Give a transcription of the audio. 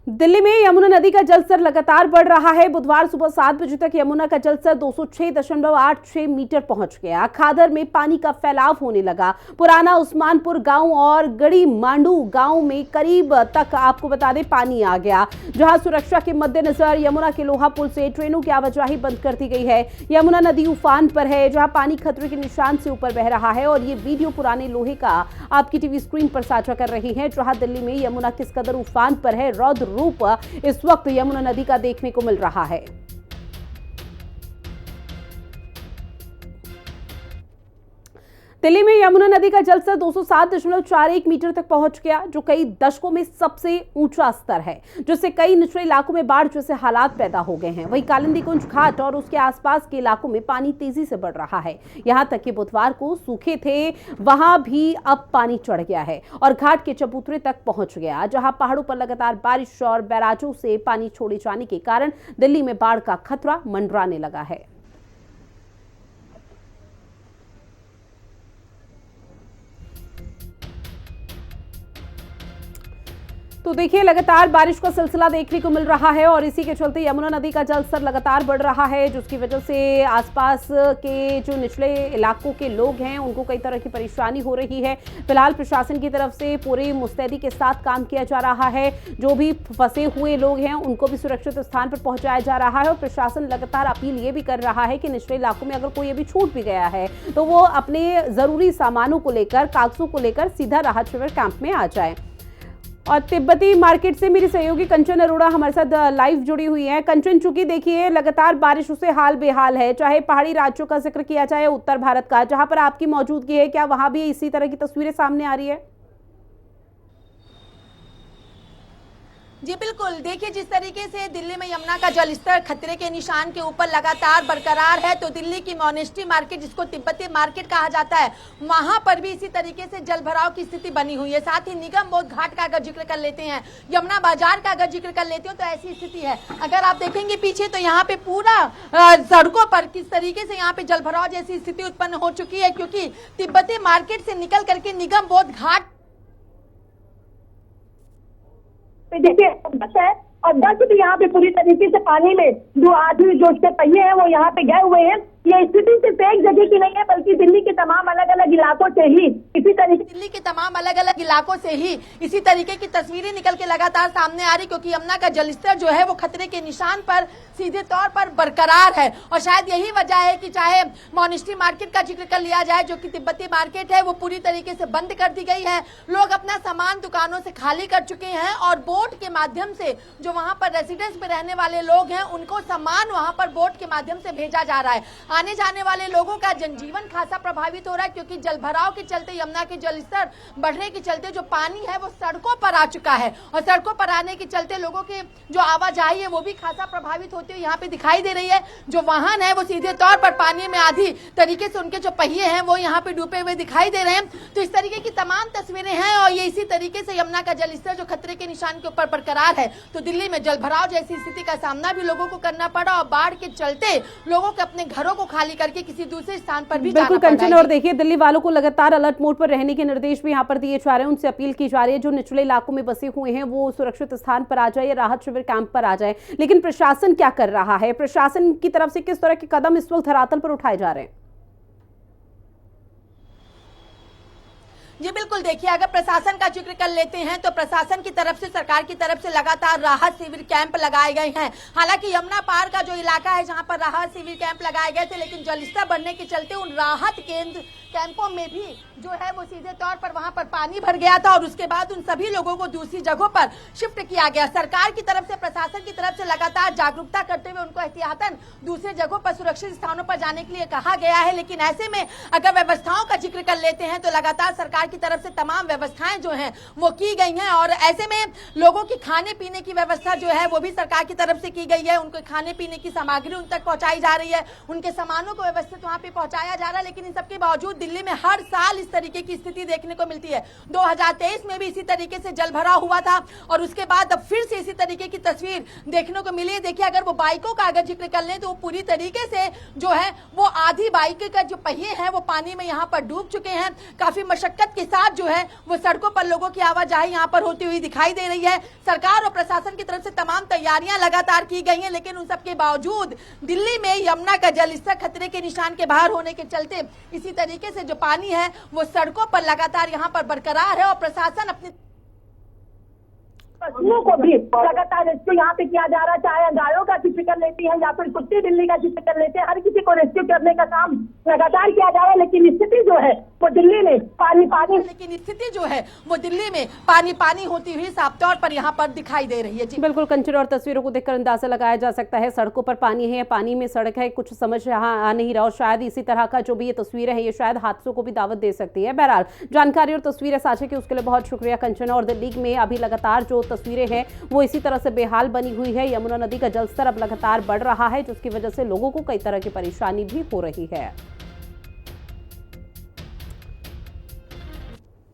दिल्ली में यमुना नदी का जलस्तर लगातार बढ़ रहा है। बुधवार सुबह 7 बजे तक यमुना का जलस्तर 206.86 मीटर पहुंच गया। खादर में पानी का फैलाव होने लगा। पुराना उस्मानपुर गांव और गड़ी मांडू गांव में करीब तक आपको बता दें पानी आ गया, जहां सुरक्षा के मद्देनजर यमुना के लोहा पुल से ट्रेनों की आवाजाही बंद कर दी गई है। यमुना नदी उफान पर है, जहां पानी खतरे के निशान से ऊपर बह रहा है और ये वीडियो पुराने लोहे का आपकी टीवी स्क्रीन पर साझा कर रही है, जहां दिल्ली में यमुना किस कदर उफान पर है। रौद्र रूप इस वक्त यमुना नदी का देखने को मिल रहा है। दिल्ली में यमुना नदी का जलस्तर 207.41 मीटर तक पहुंच गया, जो कई दशकों में सबसे ऊंचा स्तर है, जिससे कई निचले इलाकों में बाढ़ जैसे हालात पैदा हो गए हैं। वहीं कालिंदी कुंज घाट और उसके आसपास के इलाकों में पानी तेजी से बढ़ रहा है। यहां तक कि बुधवार को सूखे थे, वहां भी अब पानी चढ़ गया है और घाट के चबूतरे तक पहुंच गया, जहां पहाड़ों पर लगातार बारिश और बैराजों से पानी छोड़े जाने के कारण दिल्ली में बाढ़ का खतरा मंडराने लगा है। तो देखिए, लगातार बारिश का सिलसिला देखने को मिल रहा है और इसी के चलते यमुना नदी का जलस्तर लगातार बढ़ रहा है, जिसकी वजह से आसपास के जो निचले इलाकों के लोग हैं उनको कई तरह की परेशानी हो रही है। फिलहाल प्रशासन की तरफ से पूरी मुस्तैदी के साथ काम किया जा रहा है। जो भी फंसे हुए लोग हैं उनको भी सुरक्षित स्थान पर पहुंचाया जा रहा है और प्रशासन लगातार अपील ये भी कर रहा है कि निचले इलाकों में अगर कोई अभी छूट भी गया है तो वो अपने जरूरी सामानों को लेकर, कागजों को लेकर सीधा राहत शिविर कैंप में आ जाए। और तिब्बती मार्केट से मेरी सहयोगी कंचन अरोड़ा हमारे साथ लाइव जुड़ी हुई है। कंचन, चूंकि देखिए लगातार बारिशों से हाल बेहाल है, चाहे पहाड़ी राज्यों का जिक्र किया जाए, उत्तर भारत का जहां पर आपकी मौजूदगी है, क्या वहां भी इसी तरह की तस्वीरें सामने आ रही है? जी बिल्कुल, देखिए जिस तरीके से दिल्ली में यमुना का जलस्तर खतरे के निशान के ऊपर लगातार बरकरार है, तो दिल्ली की मोनेस्ट्री मार्केट, जिसको तिब्बती मार्केट कहा जाता है, वहां पर भी इसी तरीके से जलभराव की स्थिति बनी हुई है। साथ ही निगम बोध घाट का अगर जिक्र कर लेते हैं, यमुना बाजार का अगर जिक्र कर लेते हो, तो ऐसी स्थिति है। अगर आप देखेंगे पीछे तो यहाँ पे पूरा सड़कों पर किस तरीके से यहाँ पे जलभराव जैसी स्थिति उत्पन्न हो चुकी है, क्योंकि तिब्बती मार्केट से निकल करके निगम बोध घाट देखिए बस है और बस भी यहाँ पे पूरी तरीके से पानी में जो आदमी जो उसके पहिए हैं वो यहाँ पे गए हुए हैं। ये स्थिति सिर्फ एक जगह की नहीं है, बल्कि दिल्ली के तमाम अलग अलग इलाकों से ही इसी तरीके की तस्वीरें निकल के लगातार सामने आ रही, क्योंकि यमुना का जलस्तर जो है वो खतरे के निशान पर सीधे तौर पर बरकरार है। और शायद यही वजह है कि चाहे मोनेस्ट्री मार्केट का जिक्र कर लिया जाए, जो कि तिब्बती मार्केट है, वो पूरी तरीके से बंद कर दी गई है। लोग अपना सामान दुकानों से खाली कर चुके हैं और बोट के माध्यम से जो वहां पर रेसिडेंस में रहने वाले लोग हैं उनको सामान वहां पर बोट के माध्यम से भेजा जा रहा है। आने जाने वाले लोगों का जनजीवन खासा प्रभावित हो रहा है, क्योंकि जलभराव के चलते, यमुना के जलस्तर बढ़ने के चलते जो पानी है वो सड़कों पर आ चुका है और सड़कों पर आने के चलते लोगों के जो आवाजाही है वो भी खासा प्रभावित होती हुई यहाँ पे दिखाई दे रही है। जो वाहन है वो सीधे तौर पर पानी में आधी तरीके से उनके जो पहिए हैं वो यहाँ पे डूबे हुए दिखाई दे रहे हैं। तो इस तरीके की तमाम तस्वीरें हैं और ये इसी तरीके से यमुना का जलस्तर जो खतरे के निशान के ऊपर बरकरार है, तो दिल्ली में जलभराव जैसी स्थिति का सामना भी लोगों को करना पड़ा और बाढ़ के चलते लोगों को अपने घरों को खाली करके किसी दूसरे स्थान पर भी बिल्कुल कंचन, और देखिए दिल्ली वालों को लगातार अलर्ट मोड पर रहने के निर्देश भी यहाँ पर दिए जा रहे हैं। उनसे अपील की जा रही है जो निचले इलाकों में बसे हुए हैं वो सुरक्षित स्थान पर आ जाए या राहत शिविर कैंप पर आ जाए। लेकिन प्रशासन क्या कर रहा है? प्रशासन की तरफ से किस तरह के कदम इस वक्त धरातल पर उठाए जा रहे हैं? जी बिल्कुल, देखिए अगर प्रशासन का जिक्र कर लेते हैं तो प्रशासन की तरफ से, सरकार की तरफ से लगातार राहत शिविर कैंप लगाए गए हैं। हालांकि यमुना पार का जो इलाका है जहां पर राहत शिविर कैंप लगाए गए थे, लेकिन जलस्तर बढ़ने के चलते उन राहत कैंपों में भी जो है वो सीधे तौर पर वहां पर पानी भर गया था और उसके बाद उन सभी लोगों को दूसरी जगहों पर शिफ्ट किया गया। सरकार की तरफ से, प्रशासन की तरफ से लगातार जागरूकता करते हुए उनको एहतियातन दूसरे जगहों पर सुरक्षित स्थानों पर जाने के लिए कहा गया है। लेकिन ऐसे में अगर व्यवस्थाओं का जिक्र कर लेते हैं तो लगातार सरकार की तरफ से तमाम व्यवस्थाएं जो हैं वो की गई हैं और ऐसे में लोगों की खाने पीने की व्यवस्था जो है वो भी सरकार की तरफ से की गई है। उनको खाने पीने की सामग्री उन तक पहुंचाई जा रही है, उनके सामानों को व्यवस्थित वहां पे पहुंचाया जा रहा है। लेकिन इन सबके बावजूद दिल्ली में हर साल इस तरीके की स्थिति देखने को मिलती है। 2023 में भी इसी तरीके से जल भरा हुआ था और उसके बाद अब फिर से इसी तरीके की तस्वीर देखने को मिली है। देखिए, अगर वो बाइकों का अगर जिक्र कर लें तो वो पूरी तरीके से जो है वो आधी बाइक का जो पहिए हैं वो पानी में यहाँ पर डूब चुके हैं। काफी मशक्कत के साथ जो है वो सड़कों पर लोगों की आवाजाही यहाँ पर होती हुई दिखाई दे रही है। सरकार और प्रशासन की तरफ से तमाम तैयारियां लगातार की गई हैं, लेकिन उन सब के बावजूद दिल्ली में यमुना का जलस्तर खतरे के निशान के बाहर होने के चलते इसी तरीके से जो पानी है वो सड़कों पर लगातार यहाँ पर बरकरार है और प्रशासन अपनी पशुओं को भी लगातार रेस्क्यू यहाँ पे किया जा रहा है। चाहे गायों का जिक्र कर लेती है या फिर कुत्ते बिल्ली का जिक्र कर लेते हैं, हर किसी को रेस्क्यू करने का काम लगातार किया जा रहा है। लेकिन स्थिति जो है वो दिल्ली में पानी पानी होती हुई साफ तौर पर यहाँ पर दिखाई दे रही है। जी बिल्कुल कंचन, और तस्वीरों को देखकर अंदाजा लगाया जा सकता है सड़कों पर पानी है या पानी में सड़क है, कुछ समझ यहाँ आ नहीं रहा। और शायद इसी तरह का जो भी ये तस्वीरें हैं ये शायद हादसों को भी दावत दे सकती है। बहरहाल जानकारी और तस्वीरें साझा की उसके लिए बहुत शुक्रिया कंचन। और दिल्ली में अभी लगातार जो तस्वीरें हैं वो इसी तरह से बेहाल बनी हुई है। यमुना नदी का जलस्तर अब लगातार बढ़ रहा है, जिसकी वजह से लोगों को कई तरह की परेशानी भी हो रही है।